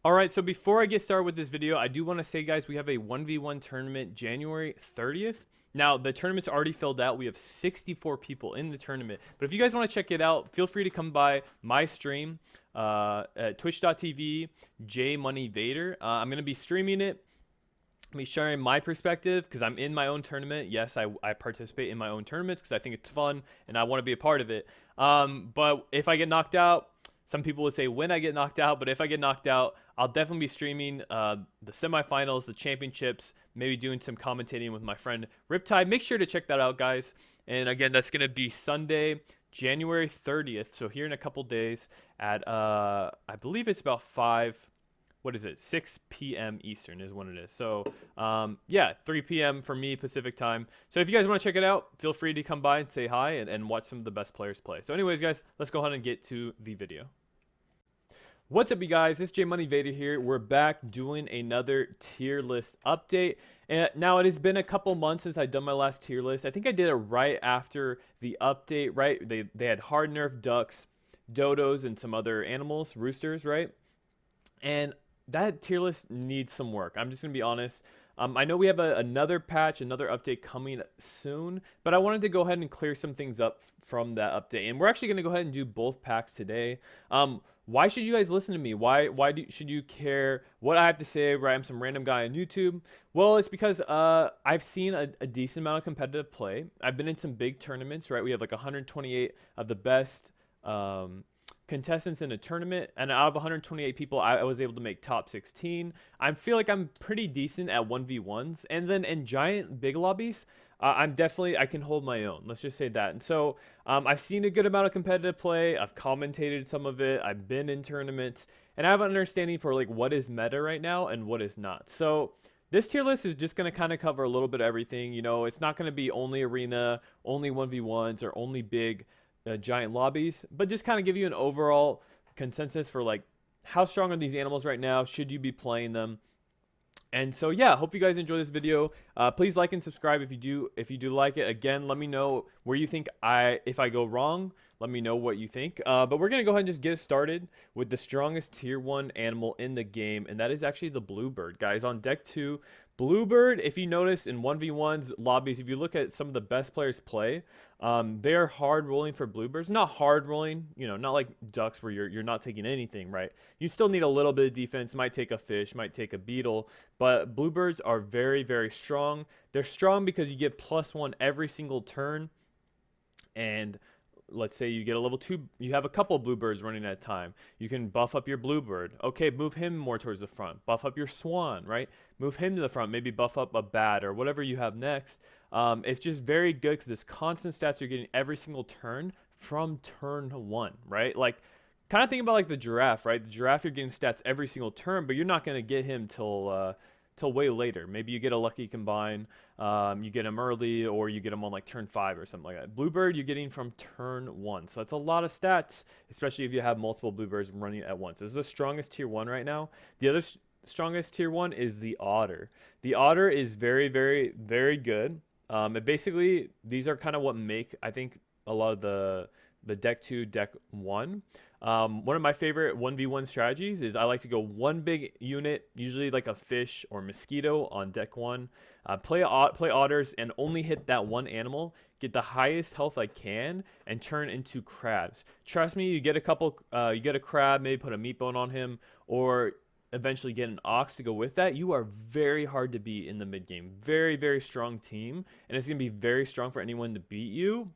All right, so before I get started with this video, I do want to say, guys, we have a 1v1 tournament January 30th. Now, the tournament's already filled out. We have 64 people in the tournament. But if you guys want to check it out, feel free to come by my stream at twitch.tv, jmoneyvader. I'm going to be streaming it. Me sharing my perspective because I'm in my own tournament. Yes, I participate in my own tournaments because I think it's fun and I want to be a part of it. But if I get knocked out, some people would say when I get knocked out, but if I get knocked out, I'll definitely be streaming the semifinals, the championships, maybe doing some commentating with my friend Riptide. Make sure to check that out, guys. And again, that's going to be Sunday, January 30th. So here in a couple days at, I believe it's about 5, what is it, 6 p.m. Eastern is when it is. So yeah, 3 p.m. for me Pacific time. So if you guys want to check it out, feel free to come by and say hi and watch some of the best players play. So anyways, guys, let's go ahead and get to the video. What's up, you guys? It's jmoneyvader here. We're back doing another tier list update. And now it has been a couple months since I've done my last tier list. I think I did it right after the update, right? They had hard nerf ducks, dodos, and some other animals, roosters, right? And that tier list needs some work. I'm just going to be honest. I know we have another patch, another update coming soon, but I wanted to go ahead and clear some things up from that update. And we're actually going to go ahead and do both packs today. Why should you guys listen to me? Why should you care what I have to say? Right, I'm some random guy on YouTube. Well, it's because I've seen a decent amount of competitive play. I've been in some big tournaments, right? We have like 128 of the best contestants in a tournament, and out of 128 people, I was able to make top 16. I feel like I'm pretty decent at 1v1s, and then in giant big lobbies, I can hold my own. Let's just say that. And so I've seen a good amount of competitive play. I've commentated some of it. I've been in tournaments, and I have an understanding for like what is meta right now and what is not. So this tier list is just going to kind of cover a little bit of everything. You know, it's not going to be only arena, only 1v1s, or only big giant lobbies, but just kind of give you an overall consensus for like how strong are these animals right now, should you be playing them. And so yeah, hope you guys enjoy this video. Please like and subscribe if you do like it. Again, let me know where you think if I go wrong, let me know what you think. But we're gonna go ahead and just get started with the strongest tier 1 animal in the game, and that is actually the Bluebird, guys. On deck 2, Bluebird, if you notice in 1v1s lobbies, if you look at some of the best players play, they are hard rolling for Bluebirds. Not hard rolling, you know, not like ducks where you're not taking anything, right? You still need a little bit of defense. Might take a fish, might take a beetle, but Bluebirds are very, very strong. They're strong because you get +1 every single turn, and let's say you get a level 2, you have a couple Bluebirds running at a time. You can buff up your Bluebird. Okay, move him more towards the front. Buff up your Swan, right? Move him to the front. Maybe buff up a Bat or whatever you have next. It's just very good because it's constant stats you're getting every single turn from turn 1, right? Like, kind of think about like the Giraffe, right? The Giraffe, you're getting stats every single turn, but you're not going to get him till way later. Maybe you get a lucky combine, you get him early, or you get him on like turn 5 or something like that. Bluebird, you're getting from turn 1. So that's a lot of stats, especially if you have multiple Bluebirds running at once. This is the strongest tier 1 right now. The other strongest tier 1 is the Otter. The Otter is very, very, very good. Basically, these are kind of what make, I think, a lot of the deck 2, deck 1. One of my favorite 1v1 strategies is I like to go one big unit, usually like a fish or mosquito on deck 1. Play otters and only hit that one animal, get the highest health I can, and turn into crabs. Trust me, you get a crab, maybe put a meat bone on him, or eventually get an ox to go with that. You are very hard to beat in the mid game. Very, very strong team, and it's gonna be very strong for anyone to beat you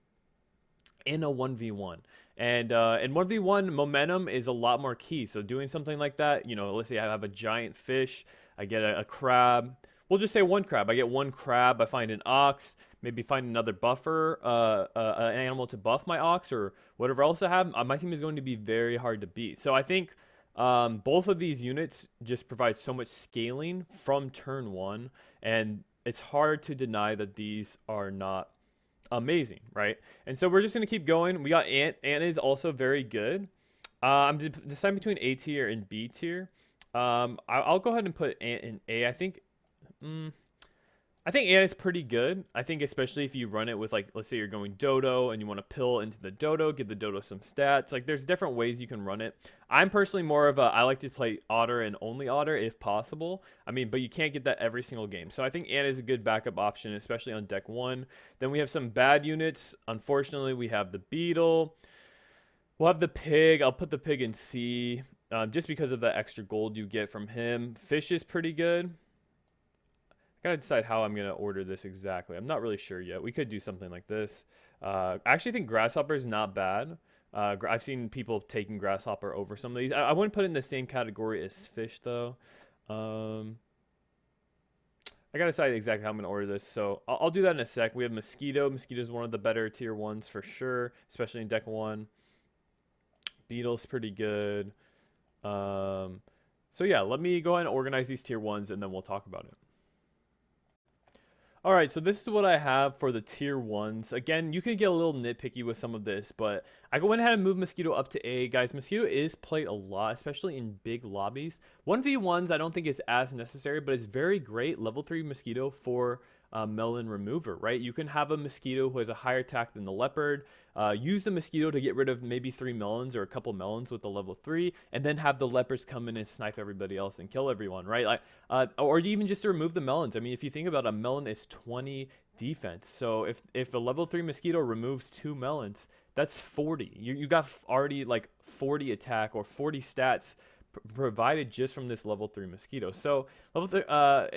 in a 1v1. And 1v1 momentum is a lot more key. So doing something like that, you know, let's say I have a giant fish, I get a crab. We'll just say one crab. I get one crab, I find an ox, maybe find another buffer, an animal to buff my ox or whatever else I have. My team is going to be very hard to beat. So I think both of these units just provide so much scaling from turn 1, and it's hard to deny that these are not amazing, right? And so we're just going to keep going. We got Ant. Ant is also very good. I'm deciding between A tier and B tier. I'll go ahead and put Ant in A. I think I think Ant is pretty good. I think especially if you run it with, like, let's say you're going Dodo and you want to pill into the Dodo, give the Dodo some stats. Like, there's different ways you can run it. I'm personally more of a, I like to play Otter and only Otter if possible. I mean, but you can't get that every single game. So I think Ant is a good backup option, especially on deck 1. Then we have some bad units. Unfortunately, we have the Beetle. We'll have the Pig. I'll put the Pig in C, just because of the extra gold you get from him. Fish is pretty good. Gotta decide how I'm gonna order this exactly. I'm not really sure yet. We could do something like this. I actually think Grasshopper is not bad. I've seen people taking Grasshopper over some of these. I wouldn't put it in the same category as Fish though. I gotta decide exactly how I'm gonna order this. So I'll do that in a sec. We have Mosquito. Mosquito is one of the better tier 1s for sure, especially in deck 1. Beetle's pretty good. So yeah, let me go ahead and organize these tier 1s and then we'll talk about it. All right, so this is what I have for the tier 1s. Again, you can get a little nitpicky with some of this, but I went ahead and moved Mosquito up to A. Guys, Mosquito is played a lot, especially in big lobbies. 1v1s I don't think is as necessary, but it's very great. Level 3 Mosquito for melon remover, right? You can have a Mosquito who has a higher attack than the Leopard. Use the Mosquito to get rid of maybe 3 melons or a couple melons with the level 3, and then have the Leopards come in and snipe everybody else and kill everyone, right? Like, or even just to remove the melons. I mean, if you think about it, a melon is 20 defense. So if a level 3 Mosquito removes 2 melons, that's 40. You got already like 40 attack or 40 stats provided just from this level 3 Mosquito. So level 3,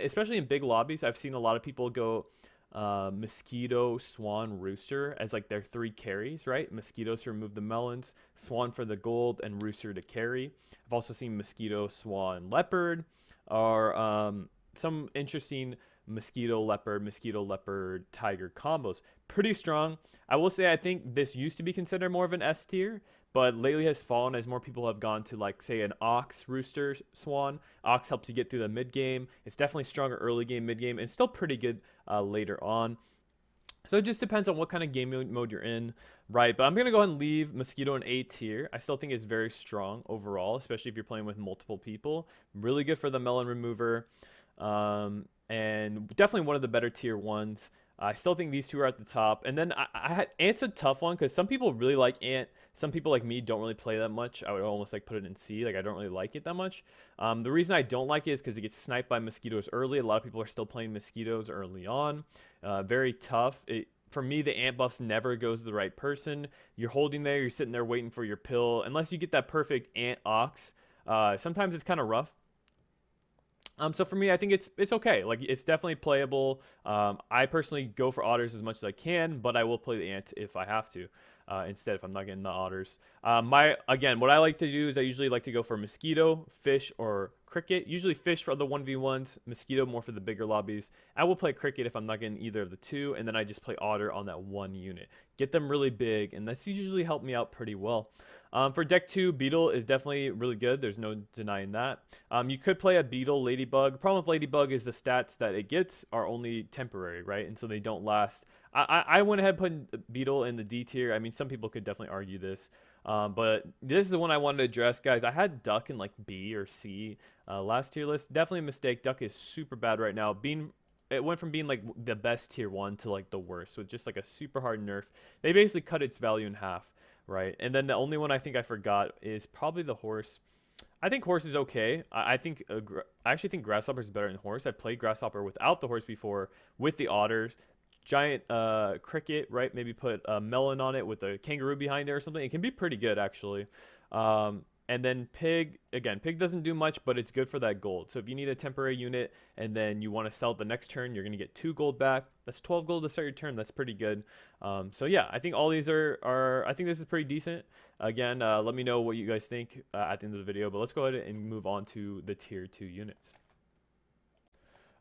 especially in big lobbies, I've seen a lot of people go Mosquito, Swan, Rooster as like their 3 carries, right? Mosquitoes to remove the melons, Swan for the gold, and Rooster to carry. I've also seen Mosquito, Swan, Leopard, or some interesting Mosquito, Leopard, Tiger combos. Pretty strong. I will say I think this used to be considered more of an S tier, but lately has fallen as more people have gone to, like, say, an Ox, Rooster, Swan. Ox helps you get through the mid game. It's definitely stronger early game, mid game, and still pretty good later on. So it just depends on what kind of game mode you're in, right? But I'm going to go ahead and leave Mosquito in A tier. I still think it's very strong overall, especially if you're playing with multiple people. Really good for the melon remover, and definitely one of the better tier 1s. I still think these two are at the top. And then Ant's a tough one because some people really like Ant. Some people like me don't really play that much. I would almost like put it in C. Like, I don't really like it that much. The reason I don't like it is because it gets sniped by Mosquitoes early. A lot of people are still playing Mosquitoes early on. Very tough. For me, the Ant buffs never goes to the right person. You're holding there. You're sitting there waiting for your pill. Unless you get that perfect Ant Ox, sometimes it's kind of rough. So for me, I think it's okay. Like, it's definitely playable. I personally go for Otters as much as I can, but I will play the Ant if I have to. Instead, if I'm not getting the Otters. Again, what I like to do is I usually like to go for Mosquito, Fish, or Cricket. Usually Fish for the 1v1s, Mosquito more for the bigger lobbies. I will play Cricket if I'm not getting either of the two, and then I just play Otter on that one unit. Get them really big, and that's usually helped me out pretty well. For deck 2, Beetle is definitely really good. There's no denying that. You could play a Beetle, Ladybug. The problem with Ladybug is the stats that it gets are only temporary, right? And so they don't last. I went ahead and put Beetle in the D tier. I mean, some people could definitely argue this. But this is the one I wanted to address, guys. I had Duck in like B or C last tier list. Definitely a mistake. Duck is super bad right now. It went from being like the best tier 1 to like the worst with just like a super hard nerf. They basically cut its value in half. Right, and then the only one I think I forgot is probably the Horse. I think Horse is okay. I actually think Grasshopper is better than Horse. I played Grasshopper without the Horse before with the Otters. Giant Cricket, right? Maybe put a melon on it with a kangaroo behind it or something. It can be pretty good, actually. And then Pig, again, Pig doesn't do much, but it's good for that gold. So if you need a temporary unit and then you want to sell it the next turn, you're going to get 2 gold back. That's 12 gold to start your turn. That's pretty good. So yeah, I think all these I think this is pretty decent. Again, let me know what you guys think at the end of the video, but let's go ahead and move on to the tier 2 units.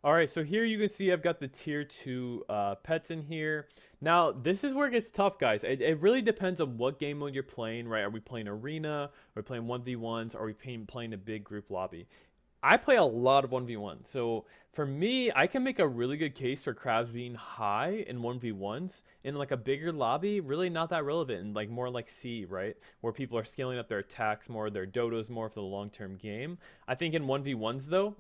All right, so here you can see I've got the tier 2 pets in here. Now, this is where it gets tough, guys. It really depends on what game mode you're playing, right? Are we playing arena? Are we playing 1v1s? Are we playing a big group lobby? I play a lot of 1v1. So for me, I can make a really good case for crabs being high in 1v1s. In like a bigger lobby, really not that relevant. And like more like C, right? Where people are scaling up their attacks more, their dodos more for the long-term game. I think in 1v1s, though,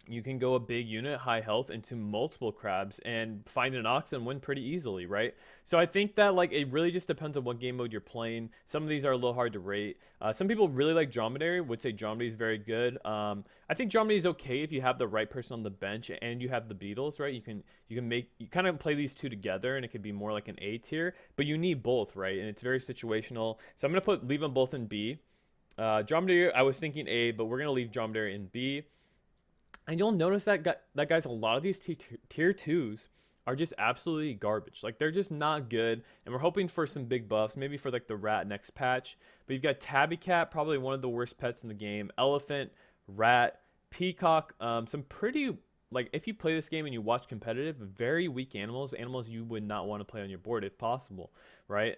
you can go a big unit, high health, into multiple crabs and find an ox and win pretty easily, right? So I think that like it really just depends on what game mode you're playing. Some of these are a little hard to rate. Some people really like Dromedary, would say Dromedary is very good. I think Dromedary is okay if you have the right person on the bench and you have the beetles, right? You kind of play these two together and it could be more like an A tier, but you need both, right? And it's very situational. So I'm gonna leave them both in B. Dromedary, I was thinking A, but we're gonna leave Dromedary in B. And you'll notice that guys, a lot of these tier 2s are just absolutely garbage. Like they're just not good. And we're hoping for some big buffs, maybe for like the rat next patch. But you've got Tabby Cat, probably one of the worst pets in the game. Elephant, rat, peacock, some pretty, like if you play this game and you watch competitive, very weak animals you would not want to play on your board if possible, right?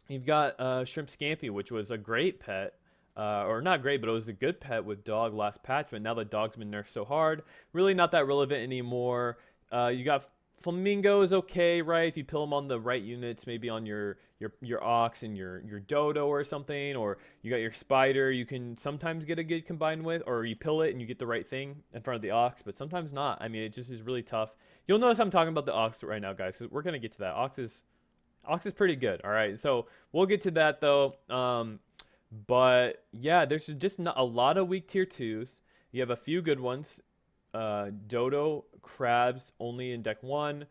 You've got Shrimp Scampi, which was a great pet. Or not great, but it was a good pet with dog last patch, but now the dog's been nerfed so hard, really not that relevant anymore. You got Flamingo is okay, right? If you pill them on the right units, maybe on your ox and your dodo or something, or you got your spider, you can sometimes get a good combined with, or you pill it and you get the right thing in front of the ox, but sometimes not. I mean, it just is really tough. You'll notice I'm talking about the ox right now, guys, because we're gonna get to that. Ox is pretty good. All right, so we'll get to that though. But yeah, there's just not a lot of weak tier 2s. You have a few good ones. Dodo, crabs only in deck 1,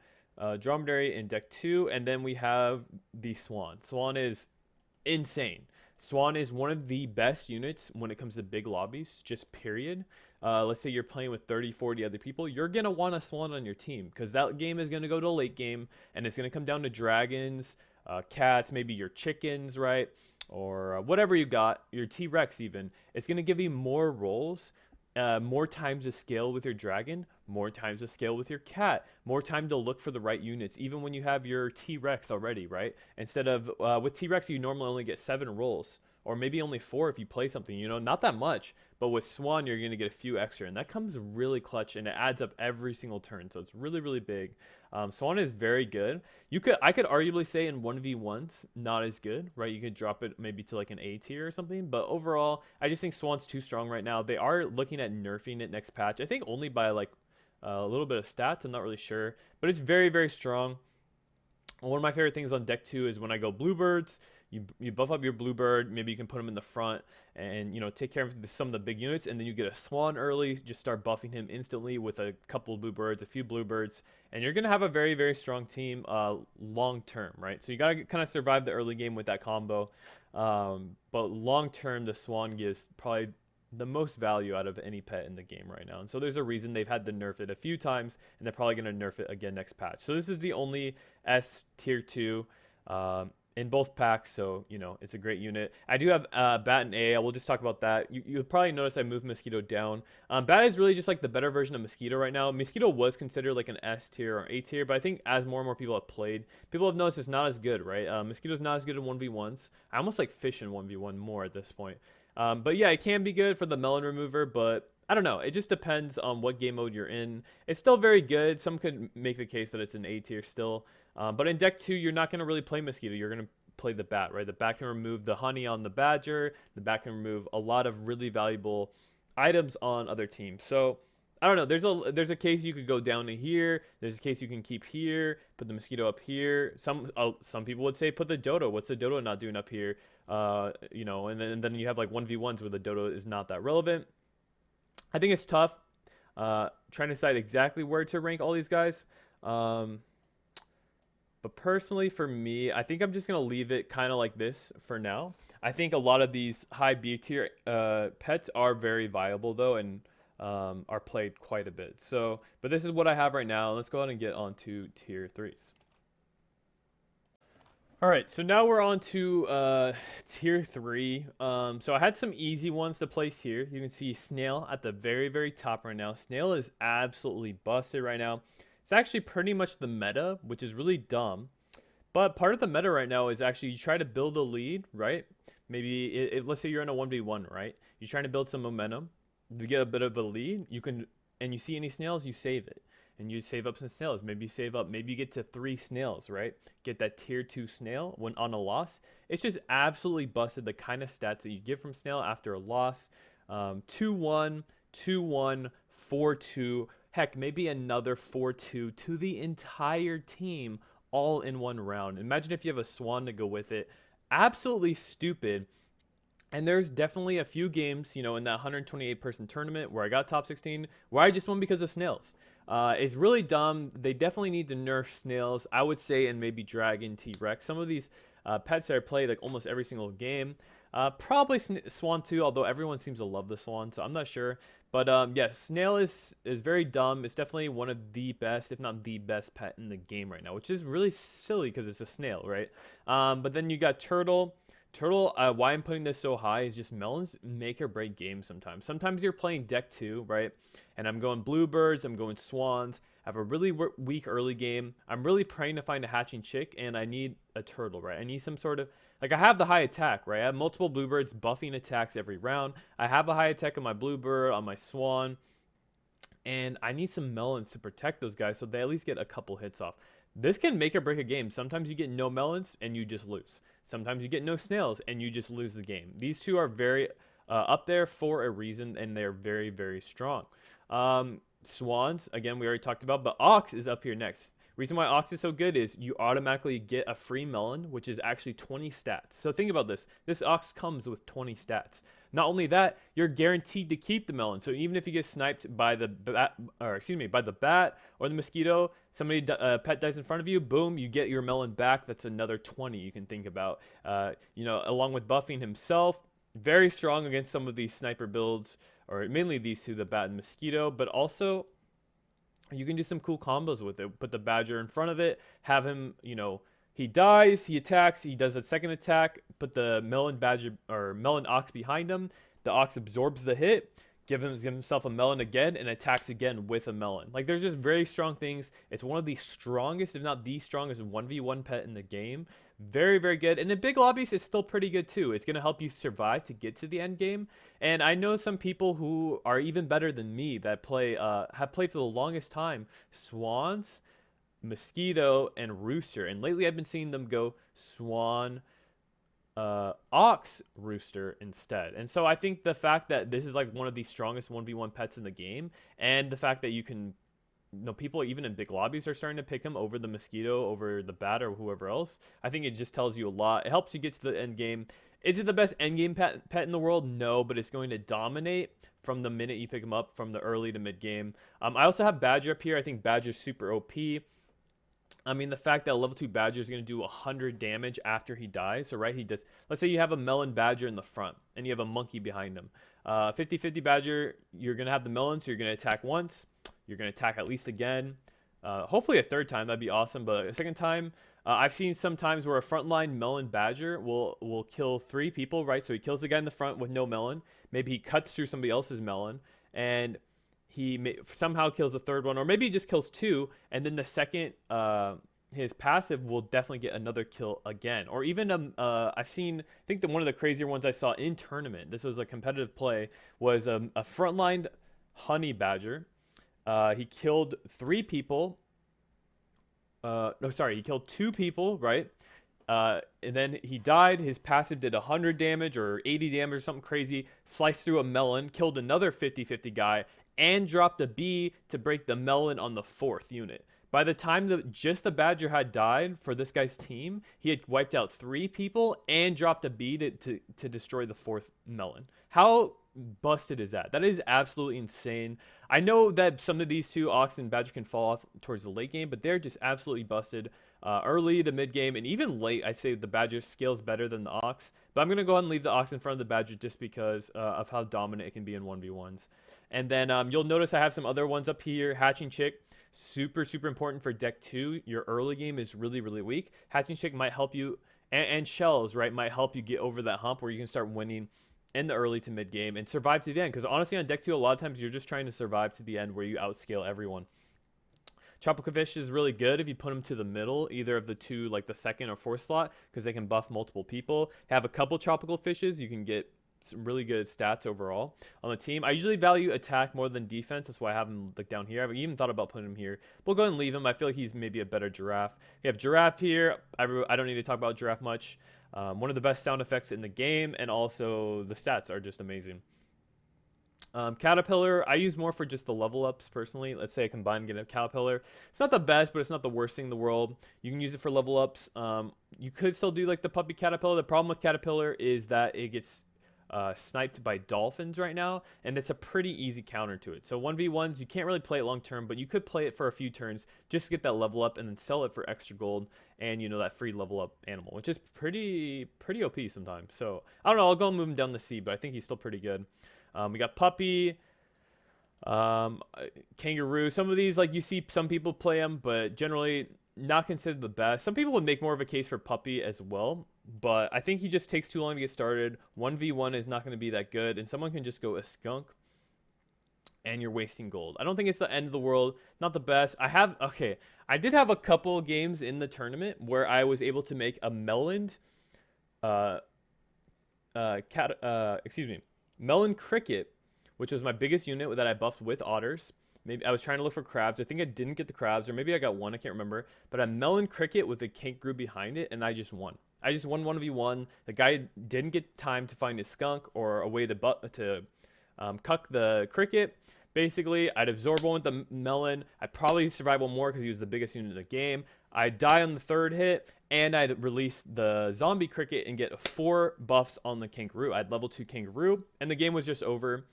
dromedary in deck 2, and then we have the swan. Swan is insane. Swan is one of the best units when it comes to big lobbies, just period. Let's say you're playing with 30, 40 other people. You're going to want a swan on your team because that game is going to go to late game, and it's going to come down to dragons, cats, maybe your chickens, right? Or whatever you got, your T-Rex even. It's going to give you more rolls, more times to scale with your dragon, more times to scale with your cat, more time to look for the right units, even when you have your T-Rex already, right? Instead of, with T-Rex, you normally only get 7 rolls, or maybe only 4 if you play something, you know, not that much. But with Swan, you're going to get a few extra, and that comes really clutch, and it adds up every single turn, so it's really, really big. Swan is very good. I could arguably say in 1v1s, not as good, right? You could drop it maybe to like an A tier or something, but overall, I just think Swan's too strong right now. They are looking at nerfing it next patch, I think only by like a little bit of stats, I'm not really sure, but it's very, very strong. One of my favorite things on deck 2 is when I go Bluebirds. You buff up your Bluebird, maybe you can put him in the front and, you know, take care of some of the big units, and then you get a Swan early, just start buffing him instantly with a couple of Bluebirds, a few Bluebirds, and you're going to have a very, very strong team long term, right? So you got to kind of survive the early game with that combo, but long term, the Swan gives probably the most value out of any pet in the game right now. And so there's a reason they've had to nerf it a few times, and they're probably going to nerf it again next patch. So this is the only S tier 2 in both packs, so you know it's a great unit. I do have Bat and A. I will just talk about that. You'll probably notice I moved Mosquito down. Bat is really just like the better version of Mosquito right now. Mosquito was considered like an S tier or A tier, but I think as more and more people have played, people have noticed it's not as good, right? Mosquito's not as good in 1v1s. I almost like fish in 1v1 more at this point. But yeah, it can be good for the melon remover, but I don't know. It just depends on what game mode you're in. It's still very good. Some could make the case that it's an A tier still. But in deck 2, you're not going to really play Mosquito. You're going to play the Bat, right? The Bat can remove the honey on the Badger. The Bat can remove a lot of really valuable items on other teams. So I don't know. There's a case you could go down to here. There's a case you can keep here. Put the Mosquito up here. Some people would say put the Dodo. What's the Dodo not doing up here? You know, and then you have like 1v1s where the Dodo is not that relevant. I think it's tough trying to decide exactly where to rank all these guys. But personally, for me, I think I'm just going to leave it kind of like this for now. I think a lot of these high B tier pets are very viable, though, and are played quite a bit. So, but this is what I have right now. Let's go ahead and get on to tier 3s. All right, so now we're on to tier 3. So I had some easy ones to place here. You can see Snail at the very, very top right now. Snail is absolutely busted right now. It's actually pretty much the meta, which is really dumb. But part of the meta right now is actually you try to build a lead, right? Maybe let's say you're in a 1v1, right? You're trying to build some momentum. You get a bit of a lead. And you see any snails, you save it. And you save up some snails. Maybe you save up. Maybe you get to 3 snails, right? Get that tier 2 snail when on a loss. It's just absolutely busted the kind of stats that you get from snail after a loss. 2-1. 2-1, 4-2, heck, maybe another 4-2 to the entire team all in one round. Imagine if you have a swan to go with it. Absolutely stupid. And there's definitely a few games, you know, in that 128 person tournament where I got top 16, where I just won because of snails. It's really dumb. They definitely need to nerf snails, I would say, and maybe dragon, T-Rex. Some of these pets that I play like almost every single game. Probably swan too, although everyone seems to love the swan, so I'm not sure. But yes, snail is very dumb. It's definitely one of the best, if not the best pet in the game right now, which is really silly because it's a snail, right? But then you got turtle. Turtle, why I'm putting this so high is just melons make or break games sometimes. Sometimes you're playing deck 2, right? And I'm going bluebirds, I'm going swans. I have a really weak early game. I'm really praying to find a hatching chick, and I need a turtle, right? I need some sort of, like, I have the high attack, right? I have multiple bluebirds buffing attacks every round. I have a high attack on my bluebird, on my swan. And I need some melons to protect those guys so they at least get a couple hits off. This can make or break a game. Sometimes you get no melons and you just lose. Sometimes you get no snails and you just lose the game. These two are very up there for a reason, and they're very, very strong. Swans, again, we already talked about, but ox is up here next. Reason why ox is so good is you automatically get a free melon, which is actually 20 stats. So think about this. This ox comes with 20 stats. Not only that, you're guaranteed to keep the melon. So even if you get sniped by the bat, or excuse me, by the bat or the mosquito, somebody pet dies in front of you, boom, you get your melon back. That's another 20 you can think about. You know, along with buffing himself, very strong against some of these sniper builds, or mainly these two, the bat and mosquito, but also you can do some cool combos with it. Put the badger in front of it, have him, you know, he dies, he attacks, he does a second attack, put the melon badger or melon ox behind him. The ox absorbs the hit, give himself a melon again, and attacks again with a melon. Like, there's just very strong things. It's one of the strongest, if not the strongest, 1v1 pet in the game. Very, very good. And in big lobbies, it's still pretty good too. It's going to help you survive to get to the end game. And I know some people who are even better than me that play, have played for the longest time swans, mosquito, and rooster. And lately I've been seeing them go swan, ox, rooster instead. And so I think the fact that this is like one of the strongest 1v1 pets in the game, and the fact that you can, you know, people even in big lobbies are starting to pick him over the mosquito, over the bat, or whoever else, I think it just tells you a lot. It helps you get to the end game. Is it the best end game pet in the world? No, but it's going to dominate from the minute you pick him up, from the early to mid game. I also have badger up here. I think badger's super OP. I mean, the fact that a level 2 badger is going to do 100 damage after he dies. So, right, he does. Let's say you have a melon badger in the front and you have a monkey behind him. 50-50 badger, you're going to have the melon, so you're going to attack once. You're going to attack at least again. Hopefully a third time, that'd be awesome. But a second time, I've seen sometimes where a frontline melon badger will kill 3 people, right? So he kills the guy in the front with no melon. Maybe he cuts through somebody else's melon, and he somehow kills the third one, or maybe he just kills 2, and then the second, his passive will definitely get another kill again. Or even I've seen, I think one of the crazier ones I saw in tournament, this was a competitive play, was a frontline honey badger. He killed 3 people. No, sorry, he killed 2 people, right? And then he died. His passive did 100 damage or 80 damage or something crazy. Sliced through a melon, killed another 50-50 guy, and dropped a bee to break the melon on the 4th unit. By the time just the badger had died for this guy's team, he had wiped out 3 people and dropped a bee to destroy the 4th melon. How busted is that? That is absolutely insane. I know that some of these two, ox and badger, can fall off towards the late game, but they're just absolutely busted early to mid game, and even late. I'd say the badger scales better than the ox, but I'm gonna go ahead and leave the ox in front of the badger just because of how dominant it can be in 1v1s. And then you'll notice I have some other ones up here. Hatching chick, super important for deck 2. Your early game is really weak. Hatching chick might help you, and shells, right, might help you get over that hump where you can start winning in the early to mid game and survive to the end. Because honestly, on deck 2, a lot of times you're just trying to survive to the end where you outscale everyone. Tropical fish is really good if you put them to the middle, either of the two, like the 2nd or 4th slot, because they can buff multiple people. Have a couple tropical fishes, you can get some really good stats overall on the team. I usually value attack more than defense. That's why I have him like down here. I've even thought about putting him here. We'll go ahead and leave him. I feel like he's maybe a better giraffe. We have giraffe here. I don't need to talk about giraffe much. One of the best sound effects in the game, and also the stats are just amazing. Caterpillar, I use more for just the level ups personally. Let's say I combine and get a Caterpillar. It's not the best, but it's not the worst thing in the world. You can use it for level ups. You could still do like the puppy Caterpillar. The problem with Caterpillar is that it gets sniped by dolphins right now, and it's a pretty easy counter to it. So 1v1s, you can't really play it long term, but you could play it for a few turns just to get that level up and then sell it for extra gold and, you know, that free level up animal, which is pretty OP sometimes. So I don't know, I'll go and move him down the sea, but I think he's still pretty good. We got puppy, kangaroo. Some of these, like, you see some people play them, but generally not considered the best. Some people would make more of a case for puppy as well, but I think he just takes too long to get started. 1v1 is not going to be that good, and someone can just go a skunk and you're wasting gold. I don't think it's the end of the world. Not the best. I did have a couple games in the tournament where I was able to make a melon melon cricket, which was my biggest unit that I buffed with otters. Maybe I was trying to look for crabs. I think I didn't get the crabs, or maybe I got one. I can't remember. But I melon cricket with a kangaroo behind it, and I just won. I just won 1v1. The guy didn't get time to find his skunk or a way to cuck the cricket. Basically, I'd absorb one with the melon. I'd probably survive one more because he was the biggest unit in the game. I'd die on the third hit, and I'd release the zombie cricket and get 4 buffs on the kangaroo. I'd level 2 kangaroo, and the game was just over.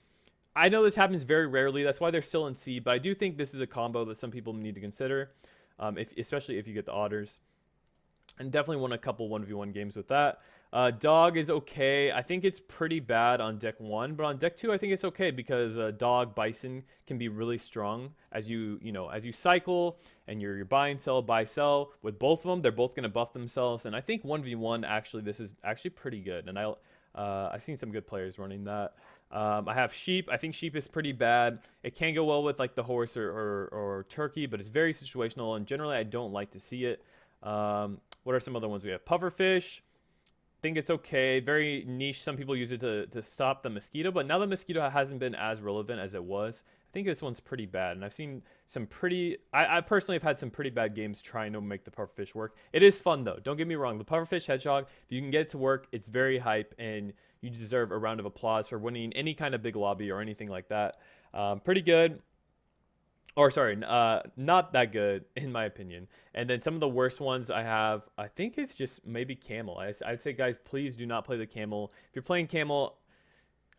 I know this happens very rarely. That's why they're still in C, but I do think this is a combo that some people need to consider, especially if you get the otters. And definitely won a couple 1v1 games with that. Dog is okay. I think it's pretty bad on deck 1, but on deck 2, I think it's okay because dog, bison can be really strong as you cycle and you're buy and sell, buy, sell. With both of them, they're both going to buff themselves. And I think 1v1, actually, this is actually pretty good. And I've seen some good players running that. I have sheep. I think sheep is pretty bad. It can go well with like the horse or turkey, but it's very situational, and generally I don't like to see it. What are some other ones we have? Pufferfish. Think it's okay. Very niche. Some people use it to stop the mosquito, but now the mosquito hasn't been as relevant as it was. I think this one's pretty bad, and I've seen some pretty... I personally have had some pretty bad games trying to make the pufferfish work. It is fun, though. Don't get me wrong. The pufferfish hedgehog, if you can get it to work, it's very hype, and you deserve a round of applause for winning any kind of big lobby or anything like that. Pretty good. Or sorry, not that good in my opinion. And then some of the worst ones I have, I think it's just maybe Camel. I'd say, guys, please do not play the Camel. If you're playing Camel,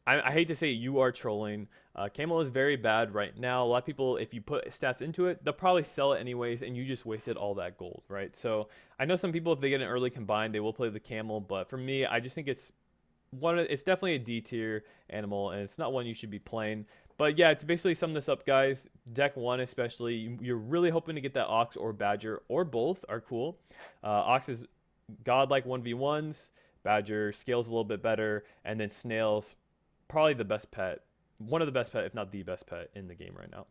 I hate to say it, you are trolling. Camel is very bad right now. A lot of people, if you put stats into it, they'll probably sell it anyways, and you just wasted all that gold, right? So I know some people, if they get an early combine, they will play the Camel, but for me, I just think it's definitely a D tier animal, and it's not one you should be playing. But yeah, to basically sum this up, guys, deck 1 especially, you're really hoping to get that ox or badger, or both are cool. Ox is godlike 1v1s, badger scales a little bit better, and then snails, probably the best pet. One of the best pet, if not the best pet in the game right now.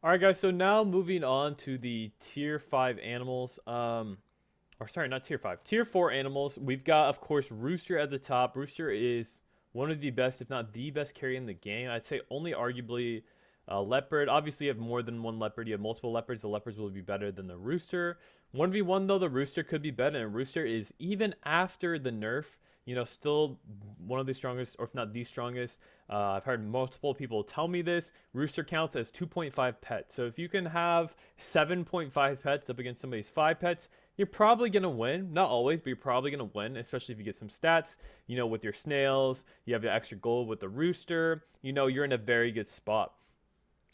Alright guys, so now moving on to the tier 5 animals. Or sorry, not tier 5. Tier 4 animals. We've got, of course, Rooster at the top. Rooster is one of the best, if not the best carry in the game. I'd say only arguably leopard. Obviously, you have more than one leopard. You have multiple leopards. The leopards will be better than the rooster. 1v1, though, the rooster could be better. And rooster is, even after the nerf, you know, still one of the strongest, or if not the strongest. I've heard multiple people tell me this. Rooster counts as 2.5 pets. So if you can have 7.5 pets up against somebody's 5 pets, you're probably going to win. Not always, but you're probably going to win, especially if you get some stats. You know, with your snails, you have the extra gold with the rooster. You know, you're in a very good spot.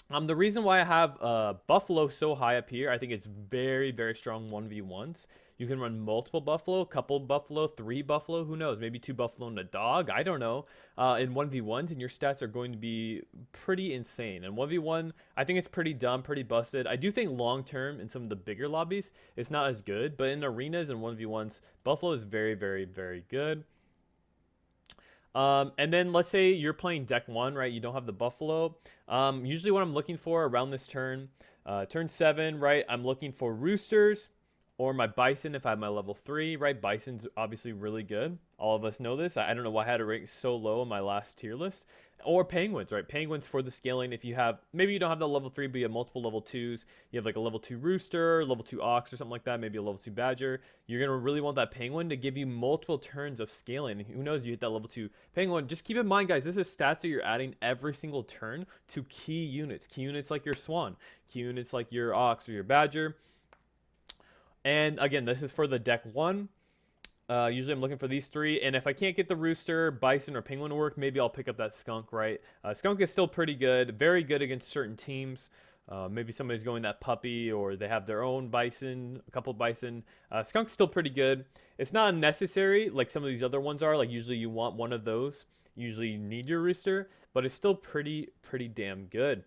The reason why I have Buffalo so high up here, I think it's very, very strong 1v1s. You can run multiple Buffalo, couple Buffalo, 3 Buffalo, who knows, maybe 2 Buffalo and a dog, I don't know, in 1v1s, and your stats are going to be pretty insane. And 1v1, I think it's pretty dumb, pretty busted. I do think long-term in some of the bigger lobbies, it's not as good, but in arenas and 1v1s, Buffalo is very, very, very good. And then let's say you're playing deck 1, right? You don't have the Buffalo. Usually what I'm looking for around this turn, turn 7, right? I'm looking for roosters or my bison if I have my level 3, right? Bison's obviously really good. All of us know this. I don't know why I had it ranked so low on my last tier list. Or penguins, right? Penguins for the scaling. If you have, maybe you don't have the level 3, but you have multiple level 2s. You have like a level 2 rooster, level 2 ox or something like that, maybe a level 2 badger. You're going to really want that penguin to give you multiple turns of scaling. Who knows, you hit that level 2 penguin. Just keep in mind, guys, this is stats that you're adding every single turn to key units. Key units like your swan, key units like your ox or your badger. And again, this is for the deck 1. Usually I'm looking for these 3, and if I can't get the rooster, bison, or penguin to work, maybe I'll pick up that skunk, right? Skunk is still pretty good, very good against certain teams. Maybe somebody's going that puppy, or they have their own bison, a couple bison. Skunk's still pretty good. It's not necessary like some of these other ones are. Like usually you want one of those. Usually you need your rooster, but it's still pretty damn good.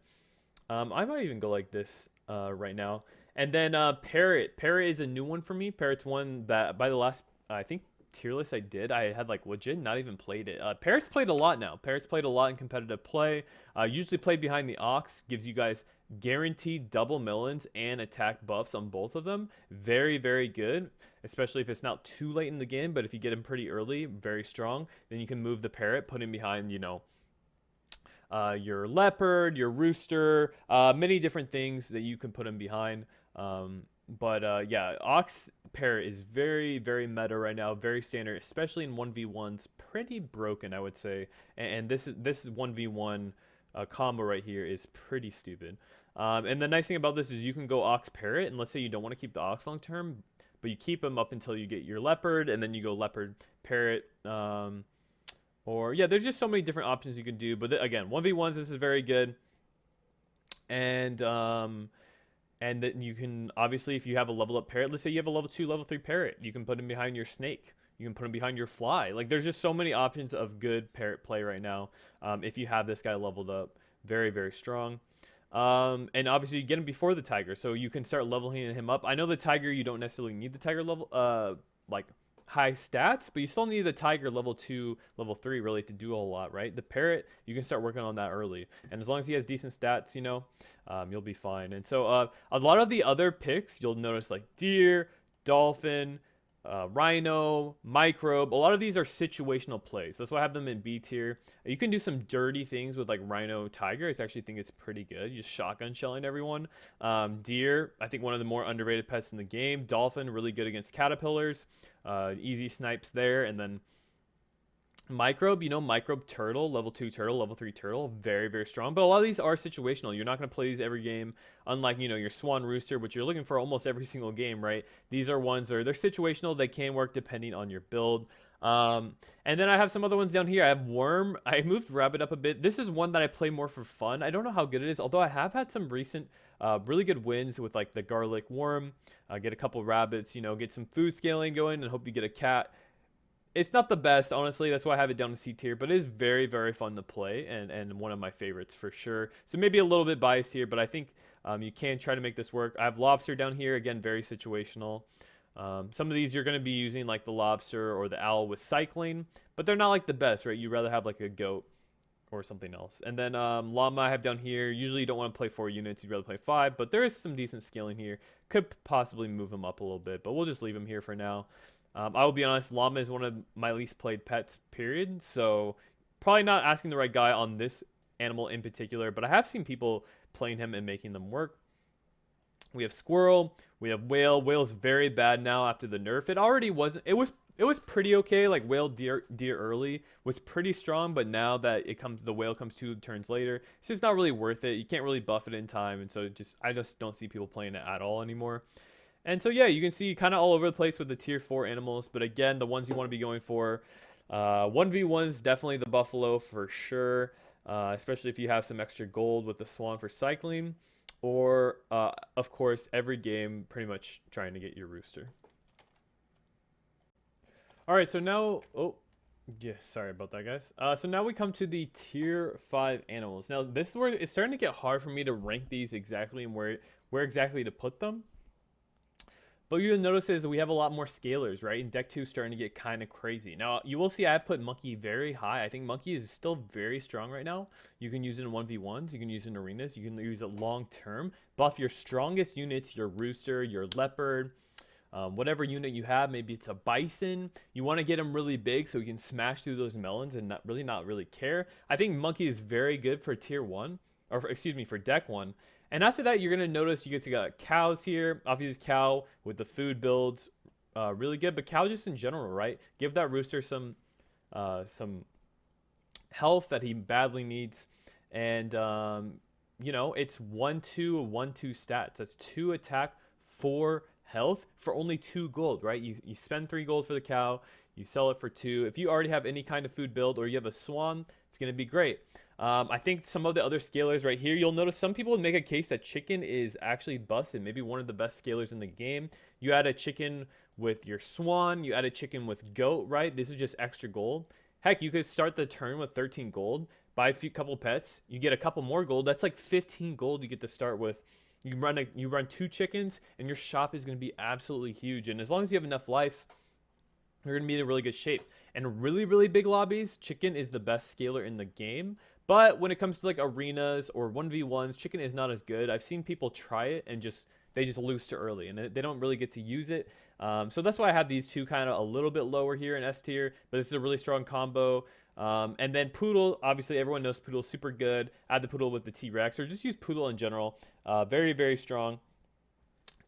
I might even go like this right now. And then Parrot. Parrot is a new one for me. Parrot's one that by the last I think tier list I did, I had like legit not even played it. Parrot's played a lot now. Parrot's played a lot in competitive play. Usually played behind the ox, gives you guys guaranteed double melons and attack buffs on both of them. Very good, especially if it's not too late in the game, but if you get him pretty early, very strong, then you can move the Parrot, put him behind, you know, your leopard, your rooster, many different things that you can put him behind. Yeah, ox Parrot is very meta right now, very standard, especially in 1v1s. Pretty broken, I would say. And this 1v1 combo right here is pretty stupid. And the nice thing about this is you can go ox Parrot, and let's say you don't want to keep the ox long term, but you keep him up until you get your leopard, and then you go leopard Parrot. Or yeah, there's just so many different options you can do. But again, 1v1s, this is very good. And then you can, obviously, if you have a level up Parrot, let's say you have a level 2, level 3 Parrot, you can put him behind your snake. You can put him behind your fly. Like, there's just so many options of good Parrot play right now. If you have this guy leveled up, very strong. And obviously, you get him before the tiger, so you can start leveling him up. I know the tiger, you don't necessarily need the tiger level, like, high stats, but you still need the tiger level 2, level 3 really to do a whole lot, right? The Parrot, you can start working on that early, and as long as he has decent stats, you know, you'll be fine. And so a lot of the other picks, you'll notice like deer, dolphin, rhino, microbe, a lot of these are situational plays. That's why I have them in B tier. You can do some dirty things with like rhino, tiger. I actually think it's pretty good, just shotgun shelling everyone. Deer, I think one of the more underrated pets in the game. Dolphin, really good against caterpillars. Easy snipes there. And then microbe, you know, microbe turtle, level 2 turtle, level 3 turtle, very strong. But a lot of these are situational. You're not going to play these every game, unlike, you know, your swan rooster, which you're looking for almost every single game, right? These are ones that they're situational. They can work depending on your build. And then I have some other ones down here. I have worm. I moved rabbit up a bit. This is one that I play more for fun. I don't know how good it is, although I have had some recent really good wins with like the garlic worm. Get a couple rabbits, you know, get some food scaling going, and hope you get a cat. It's not the best, honestly. That's why I have it down to C tier, but it is very fun to play, and one of my favorites for sure. So maybe a little bit biased here, but I think you can try to make this work. I have lobster down here, again, very situational. Some of these you're going to be using like the lobster or the owl with cycling, but they're not like the best, right? You'd rather have like a goat or something else. And then llama I have down here. Usually you don't want to play 4 units, you'd rather play 5, but there is some decent scaling here. Could possibly move him up a little bit, but we'll just leave him here for now. I will be honest, llama is one of my least played pets, period. So probably not asking the right guy on this animal in particular, but I have seen people playing him and making them work. We have squirrel, we have whale. Whale's very bad now after the nerf. It already wasn't. It was pretty okay. Like whale, deer early was pretty strong, but now that the whale comes 2 turns later, it's just not really worth it. You can't really buff it in time, and so I just don't see people playing it at all anymore. And so yeah, you can see kind of all over the place with the tier 4 animals, but again, the ones you want to be going for, 1v1 is definitely the buffalo for sure, especially if you have some extra gold with the swan for cycling, or of course every game pretty much trying to get your rooster. All right, so now, oh yeah, sorry about that, guys. So now we come to the tier 5 animals. Now this is where it's starting to get hard for me to rank these exactly and where exactly to put them. But you'll notice is that we have a lot more scalers, right? And deck 2 is starting to get kind of crazy. Now, you will see I put monkey very high. I think monkey is still very strong right now. You can use it in 1v1s. You can use it in arenas. You can use it long term. Buff your strongest units, your rooster, your leopard, whatever unit you have. Maybe it's a bison. You want to get him really big so you can smash through those melons and not really care. I think monkey is very good for tier 1, or excuse me, for deck 1. And after that, you're going to notice you get to got cows here. Obviously, cow with the food builds, really good. But cow just in general, right? Give that rooster some health that he badly needs. And, you know, it's 1-2, 1-2 stats. That's 2 attack, 4 health for only 2 gold, right? You spend 3 gold for the cow. You sell it for 2. If you already have any kind of food build or you have a swan, it's going to be great. I think some of the other scalers right here, you'll notice some people make a case that chicken is actually busted. Maybe one of the best scalers in the game. You add a chicken with your swan. You add a chicken with goat, right? This is just extra gold. Heck, you could start the turn with 13 gold. Buy a couple pets. You get a couple more gold. That's like 15 gold you get to start with. You run 2 chickens, and your shop is going to be absolutely huge. And as long as you have enough lives, you're going to be in a really good shape. And really, really big lobbies, chicken is the best scaler in the game. But when it comes to like arenas or 1v1s, chicken is not as good. I've seen people try it and they just lose too early, and they don't really get to use it. So that's why I have these two kind of a little bit lower here in S tier. But this is a really strong combo. And then Poodle, obviously everyone knows Poodle's super good. Add the Poodle with the T-Rex, or just use Poodle in general. Very, very strong.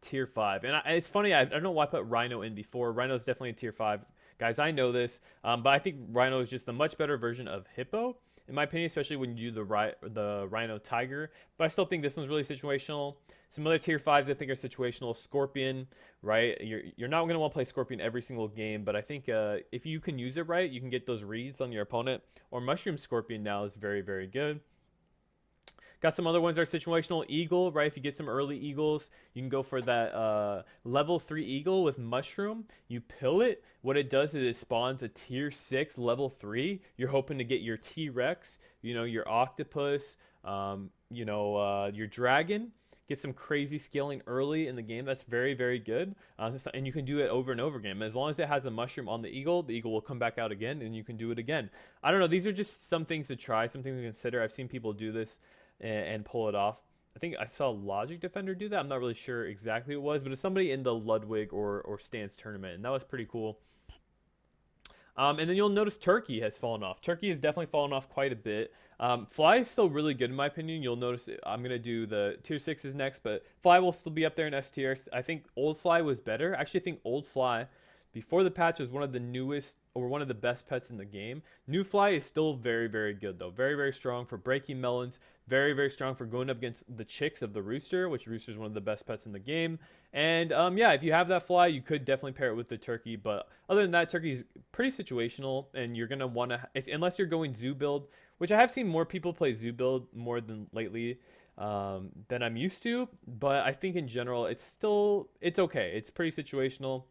Tier 5. And it's funny, I don't know why I put Rhino in before. Rhino's definitely a tier 5. Guys, I know this. But I think Rhino is just a much better version of Hippo, in my opinion, especially when you do the Rhino Tiger. But I still think this one's really situational. Some other tier 5s I think are situational. Scorpion, right? You're not going to want to play Scorpion every single game, but I think if you can use it right, you can get those reads on your opponent. Or Mushroom Scorpion now is very, very good. Got some other ones that are situational. Eagle, right? If you get some early eagles, you can go for that level 3 eagle with mushroom. You pill it. What it does is it spawns a tier 6 level 3. You're hoping to get your T-Rex, you know, your octopus, your dragon. Get some crazy scaling early in the game. That's very, very good. And you can do it over and over again. As long as it has a mushroom on the eagle will come back out again, and you can do it again. I don't know. These are just some things to try, some things to consider. I've seen people do this and pull it off. I think I saw Logic Defender do that. I'm not really sure exactly who it was, but it's somebody in the Ludwig or Stance tournament, and that was pretty cool. And then you'll notice Turkey has fallen off. Turkey has definitely fallen off quite a bit. Fly is still really good in my opinion. You'll notice I'm going to do the tier 6s next, but Fly will still be up there in S tier. I think Old Fly was better. I actually think Old Fly, before the patch, was one of the newest or one of the best pets in the game. New Fly is still very, very good though. Very, very strong for breaking melons. Very, very strong for going up against the chicks of the Rooster, which Rooster is one of the best pets in the game. And yeah, if you have that Fly, you could definitely pair it with the Turkey. But other than that, Turkey's pretty situational, and you're gonna want to, unless you're going zoo build, which I have seen more people play zoo build more than lately than I'm used to. But I think in general, it's okay. It's pretty situational.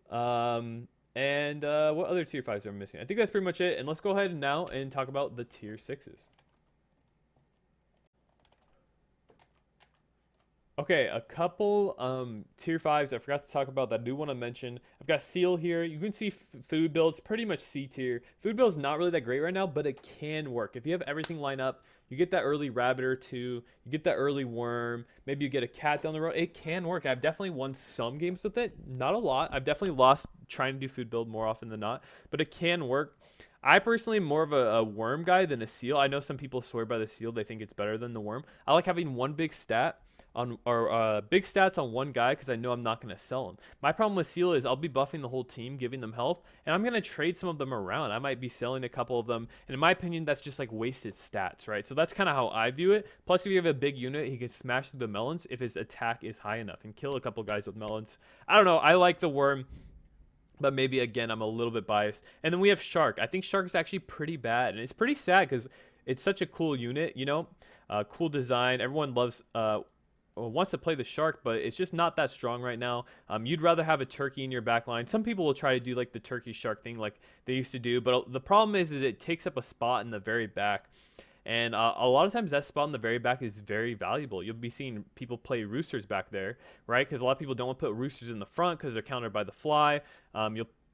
What other tier 5s are we missing? I think that's pretty much it. And let's go ahead now and talk about the tier 6s. Okay, a couple tier 5s I forgot to talk about that I do want to mention. I've got Seal here. You can see food builds pretty much C tier. Food build is not really that great right now, but it can work. If you have everything lined up, you get that early rabbit or two, you get that early worm, maybe you get a cat down the road. It can work. I've definitely won some games with it. Not a lot. I've definitely lost trying to do food build more often than not, but it can work. I personally am more of a worm guy than a seal. I know some people swear by the seal. They think it's better than the worm. I like having one big stat big stats on one guy because I know I'm not going to sell him. My problem with seal is I'll be buffing the whole team, giving them health, and I'm going to trade some of them around. I might be selling a couple of them, and in my opinion, that's just like wasted stats, right? So that's kind of how I view it. Plus, if you have a big unit, he can smash through the melons if his attack is high enough and kill a couple guys with melons. I don't know. I like the worm, but maybe, again, I'm a little bit biased. And then we have Shark. I think Shark is actually pretty bad, and it's pretty sad because it's such a cool unit, you know? Cool design. Everyone wants to play the Shark, but it's just not that strong right now. You'd rather have a turkey in your back line. Some people will try to do like the turkey shark thing like they used to do, but the problem is it takes up a spot in the very back. And a lot of times that spot in the very back is very valuable. You'll be seeing people play roosters back there, right? Because a lot of people don't want to put roosters in the front because they're countered by the fly.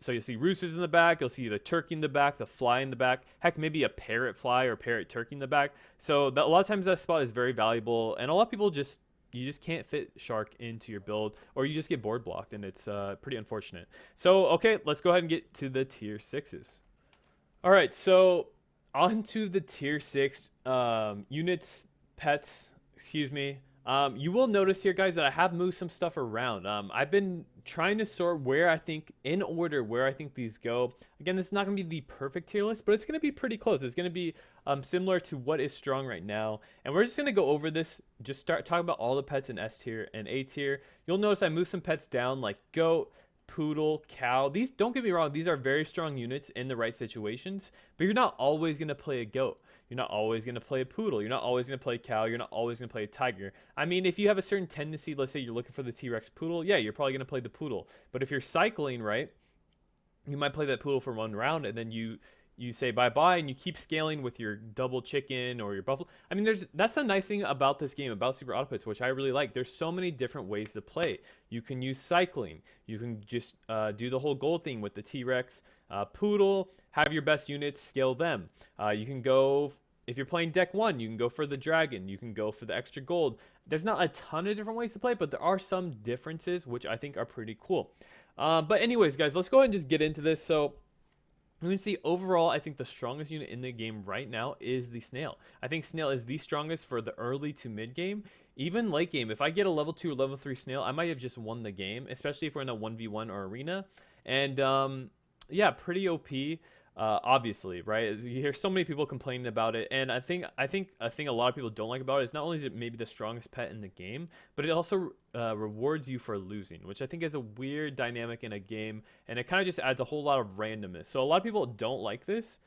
So you'll see roosters in the back, you'll see the turkey in the back, the fly in the back, heck, maybe a parrot fly or parrot turkey in the back. So a lot of times that spot is very valuable, and a lot of people just you just can't fit shark into your build, or you just get board blocked, and it's pretty unfortunate. So okay, let's go ahead and get to the tier 6s. All right, so on to the tier 6 units, pets, excuse me. You will notice here, guys, that I have moved some stuff around. I've been trying to sort where I think, in order, where I think these go. Again, this is not going to be the perfect tier list, but it's going to be pretty close. It's going to be similar to what is strong right now. And we're just going to go over this, just start talking about all the pets in S tier and A tier. You'll notice I moved some pets down, like goat, poodle, cow. These, don't get me wrong, these are very strong units in the right situations, but you're not always going to play a goat. You're not always going to play a poodle. You're not always going to play a cow. You're not always going to play a tiger. I mean, if you have a certain tendency, let's say you're looking for the T-Rex poodle, yeah, you're probably going to play the poodle. But if you're cycling, right, you might play that poodle for one round, and then you say bye-bye, and you keep scaling with your double chicken or your buffalo. I mean, that's a nice thing about this game, about Super Autopets, which I really like. There's so many different ways to play. You can use cycling. You can just do the whole gold thing with the T-Rex. Poodle, have your best units, scale them. You can go, if you're playing deck 1, you can go for the dragon. You can go for the extra gold. There's not a ton of different ways to play, but there are some differences, which I think are pretty cool. But anyways, guys, let's go ahead and just get into this. So you can see overall, I think the strongest unit in the game right now is the snail. I think snail is the strongest for the early to mid game. Even late game, if I get a level 2 or level 3 snail, I might have just won the game, especially if we're in a 1v1 or arena. And yeah, pretty OP. Obviously, right? You hear so many people complaining about it, and I think a thing a lot of people don't like about it is not only is it maybe the strongest pet in the game, but it also rewards you for losing, which I think is a weird dynamic in a game, and it kind of just adds a whole lot of randomness. So a lot of people don't like this.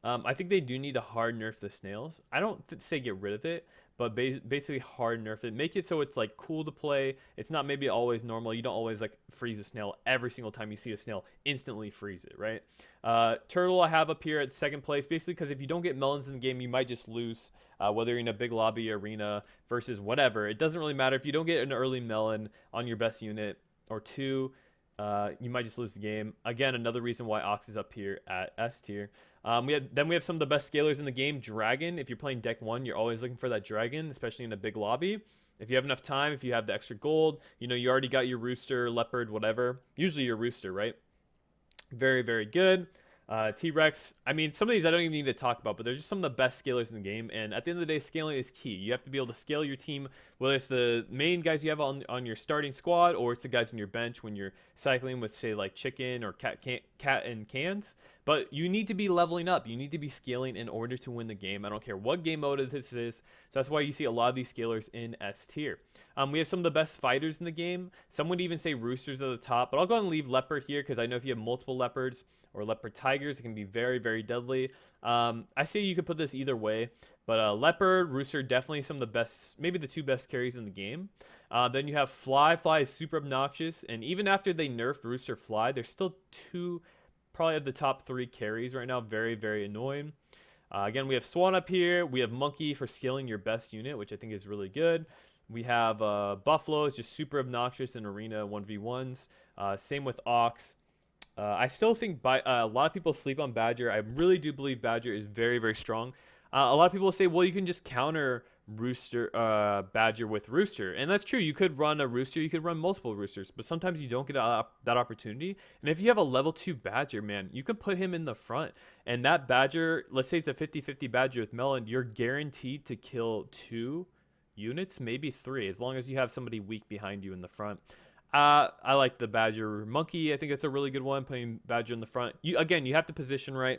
I think they do need to hard nerf the snails. I don't say get rid of it, but basically hard nerf it. Make it so it's like cool to play. It's not maybe always normal. You don't always like freeze a snail every single time you see a snail, instantly freeze it, right? Turtle I have up here at second place, basically because if you don't get melons in the game, you might just lose, whether you're in a big lobby, arena, versus whatever. It doesn't really matter. If you don't get an early melon on your best unit or two, you might just lose the game. Again, another reason why Ox is up here at S tier. We have some of the best scalers in the game. Dragon, if you're playing deck 1, you're always looking for that dragon, especially in a big lobby. If you have enough time, if you have the extra gold, you know, you already got your rooster, leopard, whatever. Usually your rooster, right? Very, very good. T-Rex, I mean, some of these I don't even need to talk about, but they're just some of the best scalers in the game, and at the end of the day, scaling is key. You have to be able to scale your team, whether it's the main guys you have on your starting squad, or it's the guys on your bench when you're cycling with, say, like chicken or cat and cans. But you need to be leveling up. You need to be scaling in order to win the game. I don't care what game mode this is, so that's why you see a lot of these scalers in S tier. We have some of the best fighters in the game. Some would even say roosters at the top, but I'll go ahead and leave leopard here because I know if you have multiple leopards or leopard tigers, it can be very, very deadly. I say you could put this either way, but leopard, rooster, definitely some of the best, maybe the 2 best carries in the game. Then you have fly. Fly is super obnoxious, and even after they nerfed rooster fly, there's still 2, probably of the top 3 carries right now. Very, very annoying. Again, we have swan up here. We have monkey for scaling your best unit, which I think is really good. We have buffalo is just super obnoxious in arena 1v1s. Same with ox. I still think a lot of people sleep on badger. I really do believe badger is very, very strong. A lot of people say, well, you can just counter rooster badger with rooster, and that's true. You could run a rooster, you could run multiple roosters, but sometimes you don't get that opportunity. And if you have a level 2 badger, man, you can put him in the front, and that badger, let's say it's a 50-50 badger with melon, you're guaranteed to kill 2 units, maybe 3, as long as you have somebody weak behind you in the front. I like the badger monkey. I think that's a really good one, putting badger in the front. Again, you have to position right,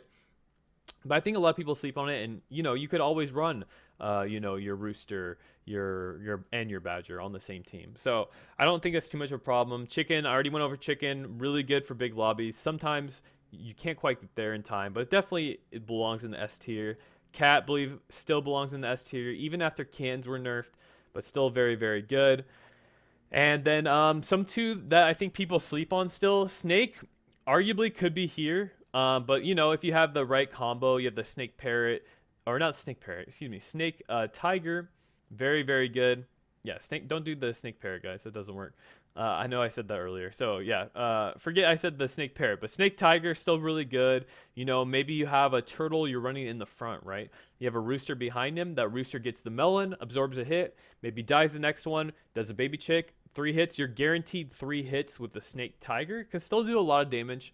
but I think a lot of people sleep on it. And you could always run your rooster, your badger on the same team. So I don't think that's too much of a problem. Chicken, I already went over chicken. Really good for big lobbies. Sometimes you can't quite get there in time, but definitely it belongs in the S tier. Cat, believe, still belongs in the S tier, even after cans were nerfed, but still very, very good. And then some 2 that I think people sleep on still. Snake, arguably could be here, but if you have the right combo, you have the snake parrot, or not snake parrot, excuse me, snake tiger, very, very good. Yeah, snake. Don't do the snake parrot, guys. That doesn't work. I know I said that earlier. So yeah, forget I said the snake parrot, but snake tiger still really good. You know, maybe you have a turtle you're running in the front, right? You have a rooster behind him. That rooster gets the melon, absorbs a hit, maybe dies the next one, does a baby chick, 3 hits. You're guaranteed 3 hits with the snake tiger. Can still do a lot of damage.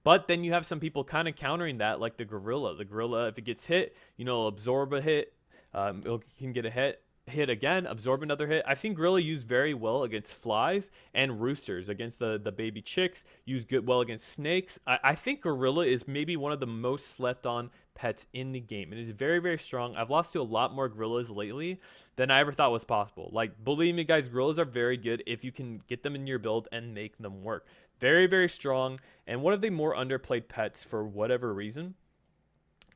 But then you have some people kind of countering that, like the gorilla. The gorilla, if it gets hit, you know, it'll absorb a hit. It can get a hit again, absorb another hit. I've seen gorilla use very well against flies and roosters. Against the baby chicks, use good well against snakes. I think gorilla is maybe one of the most slept on pets in the game. It is very, very strong. I've lost to a lot more gorillas lately than I ever thought was possible. Like, believe me, guys, gorillas are very good if you can get them in your build and make them work. Very, very strong, and one of the more underplayed pets for whatever reason.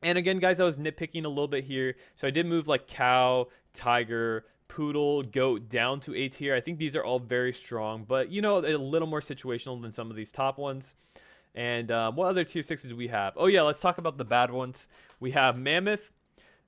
And again, guys, I was nitpicking a little bit here. So I did move like cow, tiger, poodle, goat down to A tier. I think these are all very strong, but you know, a little more situational than some of these top ones. And what other tier 6s do we have? Oh yeah, let's talk about the bad ones. We have mammoth,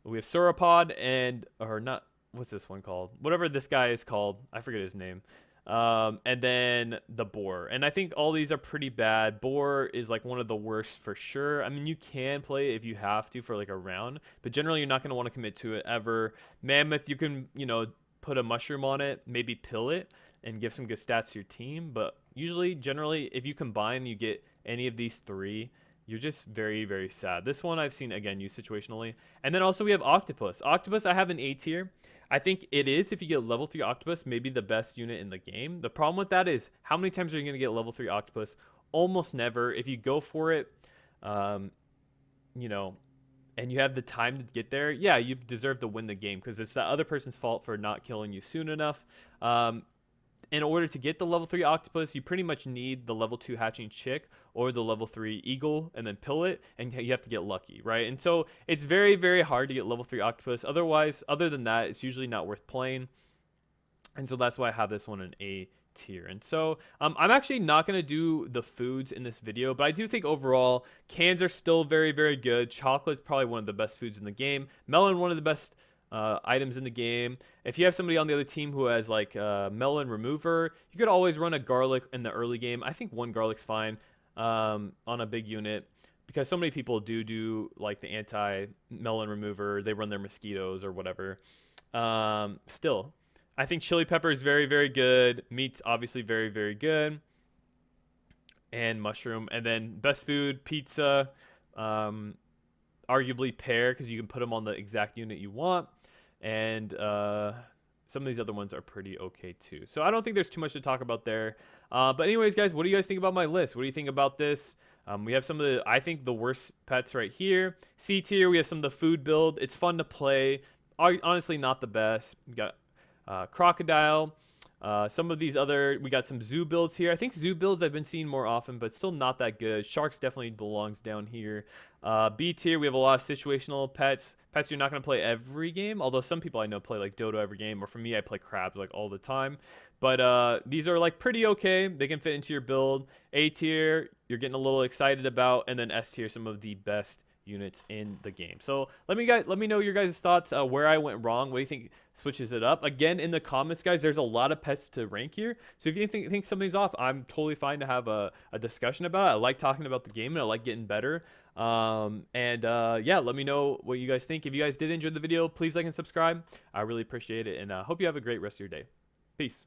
we have sauropod, and or not. What's this one called? Whatever this guy is called, I forget his name. And then the boar, and I think all these are pretty bad. Boar is like one of the worst for sure. I mean, you can play it if you have to for like a round, but generally you're not going to want to commit to it ever. Mammoth, you can, you know, put a mushroom on it, maybe pill it and give some good stats to your team, but usually generally if you combine, you get any of these three, you're just very, very sad. This one I've seen again used situationally. And then also we have octopus. Octopus I have an A tier. I think it is, if you get level 3 octopus, maybe the best unit in the game. The problem with that is, how many times are you going to get level 3 octopus? Almost never. If you go for it, you know, and you have the time to get there, yeah, you deserve to win the game, because it's the other person's fault for not killing you soon enough. In order to get the level 3 octopus, you pretty much need the level 2 hatching chick or the level 3 eagle and then pill it, and you have to get lucky, right? And so it's very, very hard to get level 3 octopus. Otherwise, other than that, it's usually not worth playing. And so that's why I have this one in A tier. And so I'm actually not going to do the foods in this video, but I do think overall cans are still very, very good. Chocolate's probably one of the best foods in the game. Melon, one of the best items in the game. If you have somebody on the other team who has like melon remover, you could always run a garlic in the early game. I think one garlic's fine on a big unit, because so many people do like the anti-melon remover. They run their mosquitoes or whatever. Still, I think chili pepper is very, very good. Meat's obviously very, very good. And mushroom. And then best food, pizza. Arguably pear, because you can put them on the exact unit you want. And some of these other ones are pretty okay too. So I don't think there's too much to talk about there. But anyways, guys, what do you guys think about my list? What do you think about this? We have some of the, I think, the worst pets right here. C tier, we have some of the food build. It's fun to play. Honestly, not the best. We got crocodile. Some of these other, we got some zoo builds here. I think zoo builds I've been seeing more often, but still not that good. Sharks definitely belongs down here. B tier, we have a lot of situational pets. Pets you're not going to play every game, although some people I know play like Dodo every game, or for me, I play crabs like all the time. But these are like pretty okay. They can fit into your build. A tier, you're getting a little excited about, and then S tier, some of the best units in the game. So let me know your guys' thoughts, where I went wrong. What do you think switches it up? Again, in the comments, guys, there's a lot of pets to rank here, so if you think something's off, I'm totally fine to have a discussion about it. I like talking about the game, and I like getting better. Yeah, let me know what you guys think. If you guys did enjoy the video, please like and subscribe. I really appreciate it, and hope you have a great rest of your day. Peace.